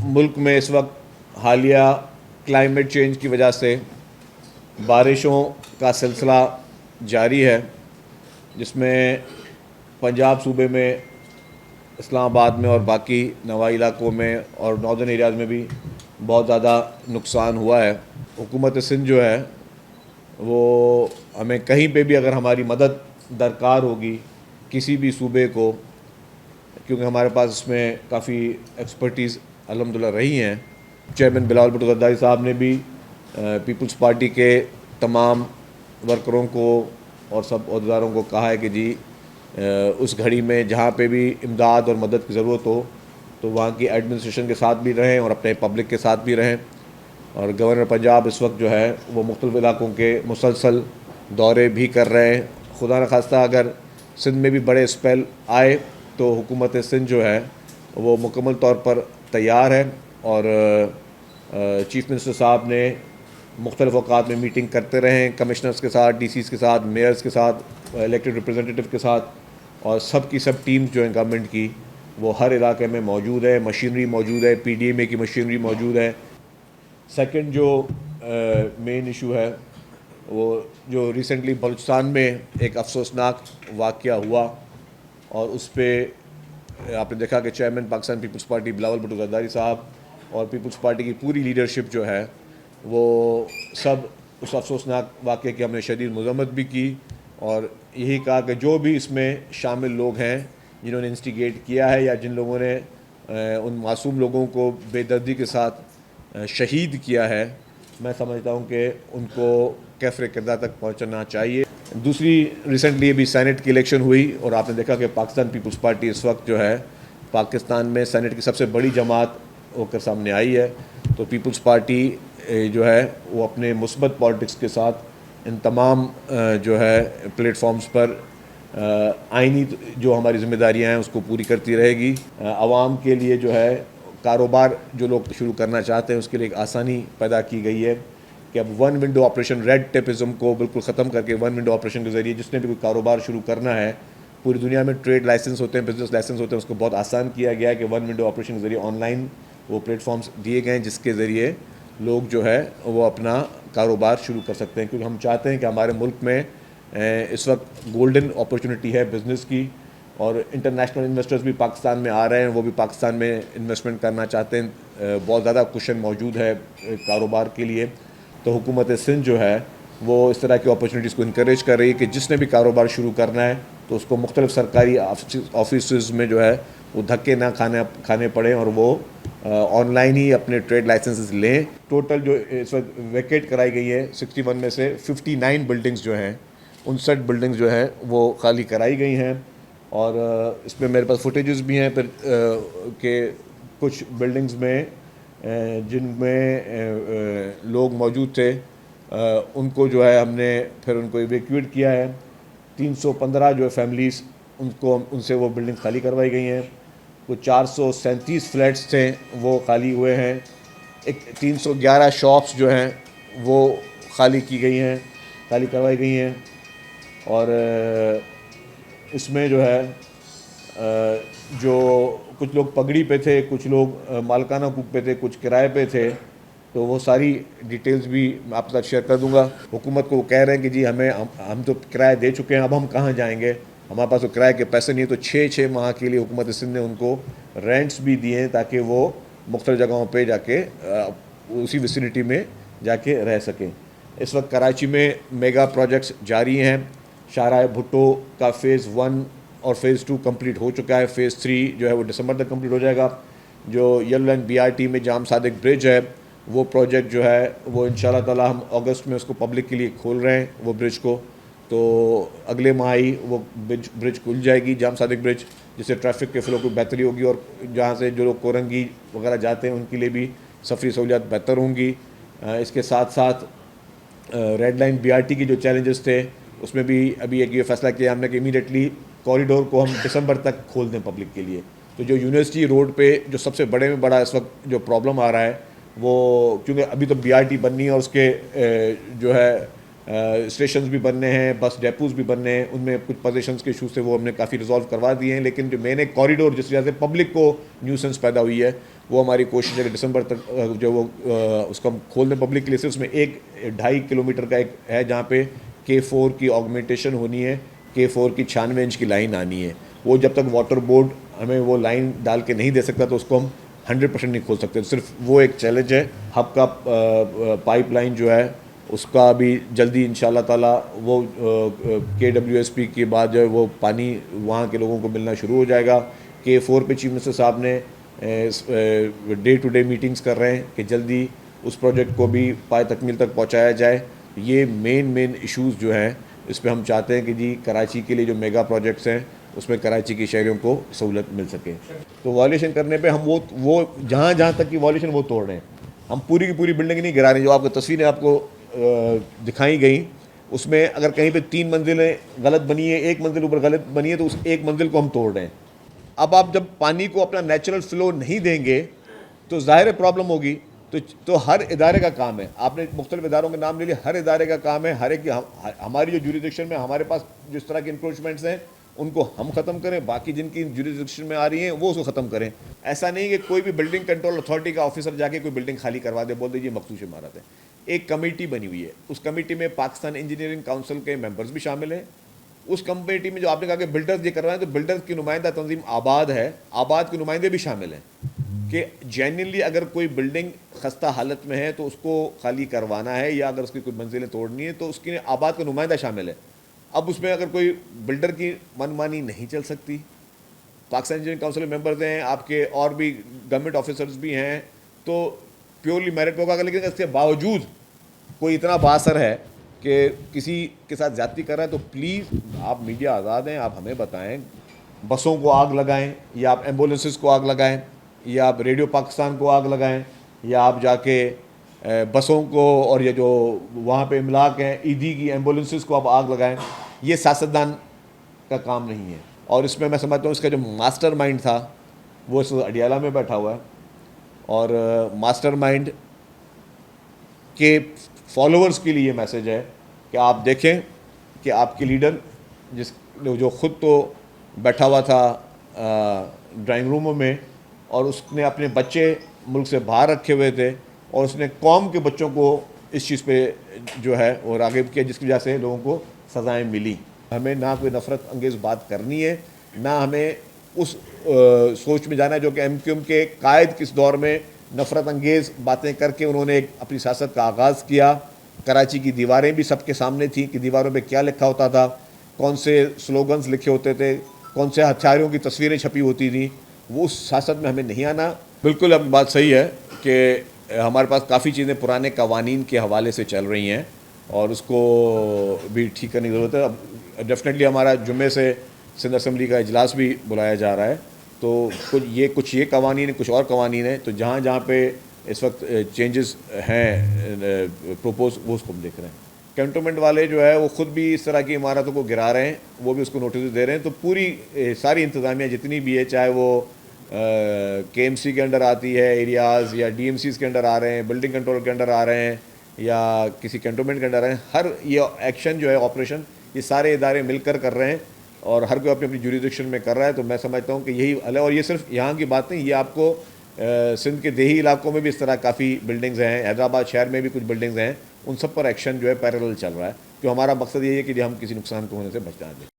ملک میں اس وقت حالیہ کلائمیٹ چینج کی وجہ سے بارشوں کا سلسلہ جاری ہے، جس میں پنجاب صوبے میں، اسلام آباد میں اور باقی نواحی علاقوں میں اور ناردرن ایریاز میں بھی بہت زیادہ نقصان ہوا ہے۔ حکومت سندھ جو ہے وہ ہمیں کہیں پہ بھی اگر ہماری مدد درکار ہوگی کسی بھی صوبے کو، کیونکہ ہمارے پاس اس میں کافی ایکسپرٹیز الحمدللہ رہی ہیں۔ چیئرمین بلاول بھٹو زرداری صاحب نے بھی پیپلز پارٹی کے تمام ورکروں کو اور سب عہدیداروں کو کہا ہے کہ جی اس گھڑی میں جہاں پہ بھی امداد اور مدد کی ضرورت ہو تو وہاں کی ایڈمنسٹریشن کے ساتھ بھی رہیں اور اپنے پبلک کے ساتھ بھی رہیں۔ اور گورنر پنجاب اس وقت جو ہے وہ مختلف علاقوں کے مسلسل دورے بھی کر رہے ہیں۔ خدا نخواستہ اگر سندھ میں بھی بڑے اسپیل آئے تو حکومت سندھ جو ہے وہ مکمل طور پر تیار ہے، اور چیف منسٹر صاحب نے مختلف اوقات میں میٹنگ کرتے رہے ہیں کمشنرز کے ساتھ، ڈی سیز کے ساتھ، میئرز کے ساتھ، الیکٹڈ ریپرزنٹیٹو کے ساتھ، اور سب کی سب ٹیمز جو ہیں گورنمنٹ کی وہ ہر علاقے میں موجود ہے، مشینری موجود ہے، پی ڈی ایم اے کی مشینری موجود ہے۔ سیکنڈ جو مین ایشو ہے وہ جو ریسنٹلی بلوچستان میں ایک افسوسناک واقعہ ہوا، اور اس پہ آپ نے دیکھا کہ چیئرمین پاکستان پیپلز پارٹی بلاول بھٹو زرداری صاحب اور پیپلز پارٹی کی پوری لیڈرشپ جو ہے وہ سب اس افسوسناک واقعے کی ہم نے شدید مذمت بھی کی، اور یہی کہا کہ جو بھی اس میں شامل لوگ ہیں جنہوں نے انسٹیگیٹ کیا ہے یا جن لوگوں نے ان معصوم لوگوں کو بے دردی کے ساتھ شہید کیا ہے، میں سمجھتا ہوں کہ ان کو کیفر کردار تک پہنچنا چاہیے۔ دوسری ریسنٹلی ابھی سینٹ کی الیکشن ہوئی، اور آپ نے دیکھا کہ پاکستان پیپلز پارٹی اس وقت جو ہے پاکستان میں سینٹ کی سب سے بڑی جماعت ہو کر سامنے آئی ہے۔ تو پیپلز پارٹی جو ہے وہ اپنے مثبت پالیٹکس کے ساتھ ان تمام جو ہے پلیٹ فارمز پر آئینی جو ہماری ذمہ داریاں ہیں اس کو پوری کرتی رہے گی۔ عوام کے لیے جو ہے کاروبار جو لوگ شروع کرنا چاہتے ہیں اس کے لیے ایک آسانی پیدا کی گئی ہے کہ اب one window operation, red tapism کو بالکل ختم کر کے ون ونڈو آپریشن کے ذریعے جس نے بھی کوئی کاروبار شروع کرنا ہے، پوری دنیا میں ٹریڈ لائسنس ہوتے ہیں، بزنس لائسنس ہوتے ہیں، اس کو بہت آسان کیا گیا ہے کہ ون ونڈو آپریشن کے ذریعے آن لائن وہ پلیٹ فارمز دیے گئے ہیں جس کے ذریعے لوگ جو ہے وہ اپنا کاروبار شروع کر سکتے ہیں، کیونکہ ہم چاہتے ہیں کہ ہمارے ملک میں اس وقت گولڈن اپرچونٹی ہے بزنس کی، اور انٹرنیشنل انویسٹرز بھی پاکستان میں آ رہے ہیں، وہ بھی پاکستان میں انویسٹمنٹ کرنا چاہتے ہیں، بہت زیادہ کوشن موجود ہے کاروبار کے لیے۔ تو حکومت سندھ جو ہے وہ اس طرح کی اپرچونٹیز کو انکریج کر رہی ہے کہ جس نے بھی کاروبار شروع کرنا ہے تو اس کو مختلف سرکاری آفیسز میں جو ہے وہ دھکے نہ کھانے پڑیں، اور وہ آن لائن ہی اپنے ٹریڈ لائسنسز لیں۔ ٹوٹل جو اس وقت ویکیٹ کرائی گئی ہے 61 میں سے 59 بلڈنگز جو ہیں، 59 بلڈنگز جو ہیں وہ خالی کرائی گئی ہیں، اور اس میں میرے پاس فوٹیجز بھی ہیں پھر کہ کچھ بلڈنگز میں جن میں لوگ موجود تھے ان کو جو ہے ہم نے پھر ان کو ایویکویٹ کیا ہے۔ 315 جو ہے فیملیز ان سے وہ بلڈنگ خالی کروائی گئی ہیں۔ کچھ 437 فلیٹس تھے وہ خالی ہوئے ہیں۔ 311 شاپس جو ہیں وہ خالی کی گئی ہیں، خالی کروائی گئی ہیں، اور اس میں جو ہے جو کچھ لوگ پگڑی پہ تھے، کچھ لوگ مالکانہ حقوق پہ تھے، کچھ کرائے پہ تھے، تو وہ ساری ڈیٹیلز بھی میں آپ کے ساتھ شیئر کر دوں گا۔ حکومت کو وہ کہہ رہے ہیں کہ جی ہم تو کرایہ دے چکے ہیں، اب ہم کہاں جائیں گے، ہمارے پاس تو کرائے کے پیسے نہیں ہیں، تو 6 ماہ کے لیے حکومت سندھ نے ان کو رینٹس بھی دیے ہیں تاکہ وہ مختلف جگہوں پہ جا کے اسی ویسینٹی میں جا کے رہ سکیں۔ اس وقت کراچی میں میگا پروجیکٹس جاری ہیں۔ شاہراہ بھٹو کا فیز 1 اور فیز 2 کمپلیٹ ہو چکا ہے، فیز 3 جو ہے وہ دسمبر تک کمپلیٹ ہو جائے گا۔ جو یلو لائن بی آر ٹی میں جام صادق برج ہے وہ پروجیکٹ جو ہے وہ انشاءاللہ تعالی ہم اگست میں اس کو پبلک کے لیے کھول رہے ہیں وہ برج کو، تو اگلے ماہ ہی وہ برج کھل جائے گی جام صادق برج، جس سے ٹریفک کے فلو کو بہتری ہوگی، اور جہاں سے جو لوگ کورنگی وغیرہ جاتے ہیں ان کے لیے بھی سفری سہولیات بہتر ہوں گی۔ اس کے ساتھ ساتھ ریڈ لائن بی آر ٹی کی جو چیلنجز تھے اس میں بھی ابھی ایک یہ فیصلہ کیا ہم نے کہ امیڈیٹلی کوریڈور کو ہم دسمبر تک کھول دیں پبلک کے لیے۔ تو جو یونیورسٹی روڈ پہ جو سب سے بڑے میں بڑا اس وقت جو پرابلم آ رہا ہے وہ کیونکہ ابھی تو بی آر ٹی بننی ہے اور اس کے جو ہے اسٹیشنز بھی بننے ہیں، بس ڈیپوز بھی بننے ہیں، ان میں کچھ پوزیشنز کے ایشوز سے وہ ہم نے کافی ریزالو کروا دیے ہیں، لیکن جو مین ایک کوریڈور جس وجہ سے پبلک کو نیوسنس پیدا ہوئی ہے وہ ہماری کوشش ہے کہ دسمبر تک جو وہ اس کو ہم کھول دیں پبلک کے لیے. اس میں 1.5 کلومیٹر کا ایک ہے جہاں پہ K4 کی آگمنٹیشن ہونی ہے, K4 کی 96 انچ کی لائن آنی ہے. وہ جب تک واٹر بورڈ ہمیں وہ لائن ڈال کے نہیں دے سکتا تو اس کو ہم 100% نہیں کھول سکتے. صرف وہ ایک چیلنج ہے. ہب کا پائپ لائن جو ہے اس کا بھی جلدی انشاءاللہ تعالیٰ وہ KWSP کے بعد جو ہے وہ پانی وہاں کے لوگوں کو ملنا شروع ہو جائے گا. K4 پہ چیف منسٹر صاحب نے ڈے ٹو ڈے میٹنگز کر رہے ہیں کہ جلدی اس پروجیکٹ کو بھی پائے تکمیل تک پہنچایا جائے. یہ مین ایشوز جو ہیں اس پہ ہم چاہتے ہیں کہ جی کراچی کے لیے جو میگا پروجیکٹس ہیں اس میں کراچی کے شہریوں کو سہولت مل سکے. تو وائلیشن کرنے پہ ہم وہ جہاں تک کی وائلیشن وہ توڑ رہے ہیں. ہم پوری کی پوری بلڈنگ نہیں گرا رہے ہیں. جو آپ کو تصویریں آپ کو دکھائی گئیں اس میں اگر کہیں پہ 3 منزلیں غلط بنی ہے, 1 منزل اوپر غلط بنی ہے تو اس 1 منزل کو ہم توڑ رہے ہیں. اب آپ جب پانی کو اپنا نیچرل فلو نہیں دیں گے تو ظاہر پرابلم ہوگی. تو ہر ادارے کا کام ہے, آپ نے مختلف اداروں کے نام لے لیے, ہر ادارے کا کام ہے ہر ایک ہماری جو جوریسڈکشن میں ہمارے پاس جس طرح کے انکروچمنٹس ہیں ان کو ہم ختم کریں, باقی جن کی جوریسڈکشن میں آ رہی ہیں وہ اس کو ختم کریں. ایسا نہیں کہ کوئی بھی بلڈنگ کنٹرول اتھارٹی کا آفیسر جا کے کوئی بلڈنگ خالی کروا دے, بول دیجیے مخصوص عمارت ہے. ایک کمیٹی بنی ہوئی ہے, اس کمیٹی میں پاکستان انجینئرنگ کونسل کے ممبرز بھی شامل ہیں. اس کمیٹی میں جو آپ نے کہا کہ بلڈرز یہ کروائیں, تو بلڈرز کی نمائندہ تنظیم آباد ہے, آباد کے نمائندے بھی شامل ہیں کہ جینوینلی اگر کوئی بلڈنگ خستہ حالت میں ہے تو اس کو خالی کروانا ہے, یا اگر اس کی کوئی منزلیں توڑنی ہے تو اس کی آباد کا نمائندہ شامل ہے. اب اس میں اگر کوئی بلڈر کی من مانی نہیں چل سکتی. پاکستان انجینئرنگ کونسل کے ممبرز ہیں, آپ کے اور بھی گورنمنٹ آفیسرز بھی ہیں, تو پیورلی میرٹ پہ ہوگا. لیکن اس کے باوجود کوئی اتنا بااثر ہے کہ کسی کے ساتھ زیادتی کر رہا ہے تو پلیز آپ میڈیا آزاد ہیں, آپ ہمیں بتائیں. بسوں کو آگ لگائیں, یا آپ ایمبولینسز کو آگ لگائیں, یا آپ ریڈیو پاکستان کو آگ لگائیں, یا آپ جا کے بسوں کو اور یہ جو وہاں پہ املاک ہیں ایدھی کی ایمبولینسز کو آپ آگ لگائیں. یہ سیاستدان کا کام نہیں ہے. اور اس میں سمجھتا ہوں اس کا جو ماسٹر مائنڈ تھا وہ اس اڈیالہ میں بیٹھا ہوا ہے, اور ماسٹر مائنڈ کے فالوورز کے لیے یہ میسج ہے کہ آپ دیکھیں کہ آپ کے لیڈر جو خود تو بیٹھا ہوا تھا ڈرائنگ روموں میں, اور اس نے اپنے بچے ملک سے باہر رکھے ہوئے تھے, اور اس نے قوم کے بچوں کو اس چیز پہ جو ہے وہ راغب کیا, جس کی وجہ سے لوگوں کو سزائیں ملی. ہمیں نہ کوئی نفرت انگیز بات کرنی ہے, نہ ہمیں اس سوچ میں جانا ہے جو کہ MQM کے قائد کس دور میں نفرت انگیز باتیں کر کے انہوں نے اپنی سیاست کا آغاز کیا. کراچی کی دیواریں بھی سب کے سامنے تھیں کہ دیواروں پہ کیا لکھا ہوتا تھا, کون سے سلوگنز لکھے ہوتے تھے, کون سے ہتھیاروں کی تصویریں چھپی ہوتی تھیں. وہ اس سیاست میں ہمیں نہیں آنا. بالکل اب بات صحیح ہے کہ ہمارے پاس کافی چیزیں پرانے قوانین کے حوالے سے چل رہی ہیں, اور اس کو بھی ٹھیک کرنے کی ضرورت ہے. اب ڈیفینیٹلی ہمارا جمعے سے سندھ اسمبلی کا اجلاس بھی بلایا جا رہا ہے, تو کچھ یہ قوانین کچھ اور قوانین ہیں, تو جہاں پہ اس وقت چینجز ہیں پروپوز وہ اس کو ہم دیکھ رہے ہیں. کینٹونمنٹ والے جو ہے وہ خود بھی اس طرح کی عمارتوں کو گرا رہے ہیں, وہ بھی اس کو نوٹس دے رہے ہیں. تو پوری ساری انتظامیہ جتنی بھی ہے, چاہے وہ KMC کے انڈر آتی ہے ایریاز, یا DMCs کے انڈر آ رہے ہیں, بلڈنگ کنٹرول کے انڈر آ رہے ہیں, یا کسی کینٹونمنٹ کے انڈر آ رہے ہیں, ہر یہ ایکشن جو ہے آپریشن یہ سارے ادارے مل کر رہے ہیں, اور ہر کوئی اپنی اپنی جوریسڈکشن میں کر رہا ہے. تو میں سمجھتا ہوں کہ یہی حل ہے. اور یہ صرف یہاں کی بات نہیں, یہ آپ کو سندھ کے دیہی علاقوں میں بھی اس طرح کافی بلڈنگز ہیں, حیدرآباد شہر میں بھی کچھ بلڈنگز ہیں, ان سب پر ایکشن جو ہے پیرلل چل رہا ہے. تو ہمارا مقصد یہ ہے کہ ہم کسی نقصان کو ہونے سے بچا دیں.